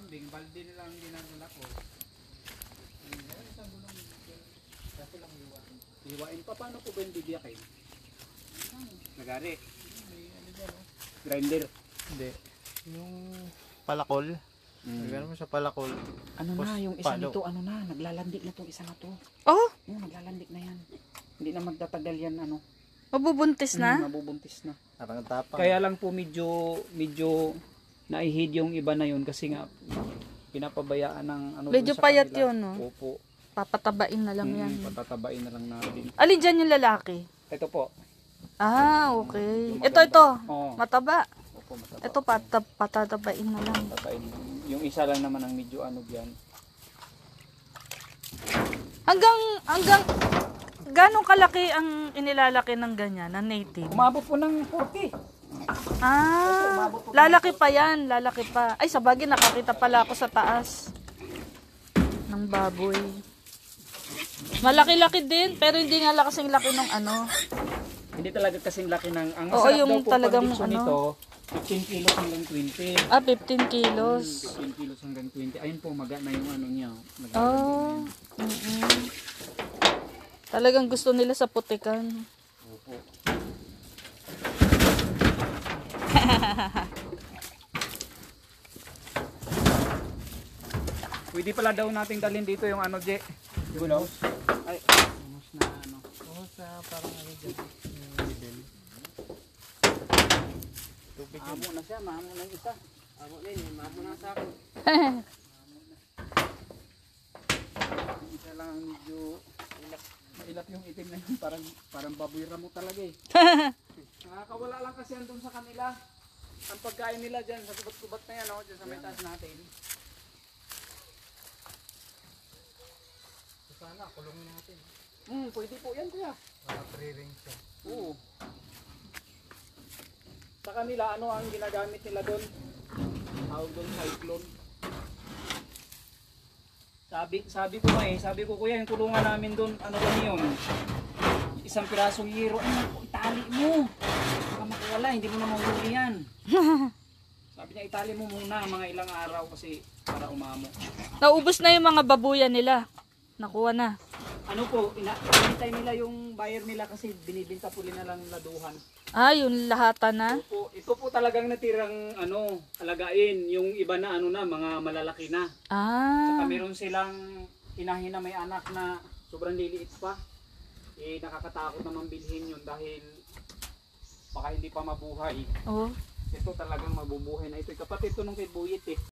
kambing, balde nila ang ginadala ko. Isang gulong, kasi lang iwain. Iwain pa, paano po ba yung bibiyakin? Nagari. May ano dyan, oh. Grinder. Hindi. Yung palakol. Nagano mo sa palakol. Ano na, yung isa nito, ano na, naglalandik na tong isa na to. Oh, Naglalandik na yan. Hindi na magtatagal yan, ano. mabubuntis na? Mabubuntis na. Parang tapang. Kaya lang po medyo naihid yung iba na yun kasi nga pinapabayaan ng ano. Medyo dun sa payat kanila. yun, no? Opo. Papatabain na lang yan. Patatabain na lang natin. Alin dyan yung lalaki? Ito po. Ah, okay. Yung Ito. Oo. Mataba. Opo, mataba. Ito, patatabain na lang. Patatabain. Yung isa lang naman ang medyo ano diyan. Hanggang ganong kalaki ang inilalaki ng ganyan, na native? Umabot po ng 40. Ah, lalaki pa yan, lalaki pa. Ay, sabagay, nakakita pala ako sa taas ng baboy. Malaki-laki din, pero hindi nga kasing laki ng ano. Hindi talaga kasing laki ng ang Oo, masarap yung daw po talagang condition ano. nito, 15 kilos hanggang 20. Ah, 15 kilos. 15 kilos hanggang 20. Ayun po, maga na yung ano niya. Oh. Talagang gusto nila sa putikan. Opo. Pwede pala daw nating dalhin dito yung ano, Je. Gulo. Ay, mas na ano. Oo, sa parang ano dyan. Yung middle. Tubig yun. Amo na siya, maamo na yung isa. Amo na yun, maamo na sa akin. Yung isa lang ang medyo mailap yung itim na yun. Parang baboy ramo talaga eh. Nakakawala lang kasi andun sa kanila. Ang pagkain nila dyan sa kubat-kubat na yan, dyan sa may taas natin. Sana, kulungin natin. Pwede po yan kuya. Para pre-ring siya. Oo. Sa kanila, ano ang ginagamit nila doon? Tawag doon, cyclone. Sabi ko kuya, yung kulungan namin doon, ano lang yun? Isang pirasong hero. Ay, itali mo. Baka makuwala, hindi mo na mahuli yan. Sabi niya, itali mo muna mga ilang araw kasi para umamo. Naubos na yung mga babuyan nila. Nakuha na. Ano po, inintay nila yung buyer nila kasi binibinta po nila lang laduhan. Ah, yung lahatan na. Ito po talagang natirang ano, alagain. Yung iba na ano na, mga malalaki na. Saka Ah. meron silang hinahin na may anak na sobrang liliit pa. Eh, nakakatakot naman bilhin yun dahil baka hindi pa mabuhay. Oh. Ito talagang mabubuhay na ito. Kapatid ito nung kay Buyit eh.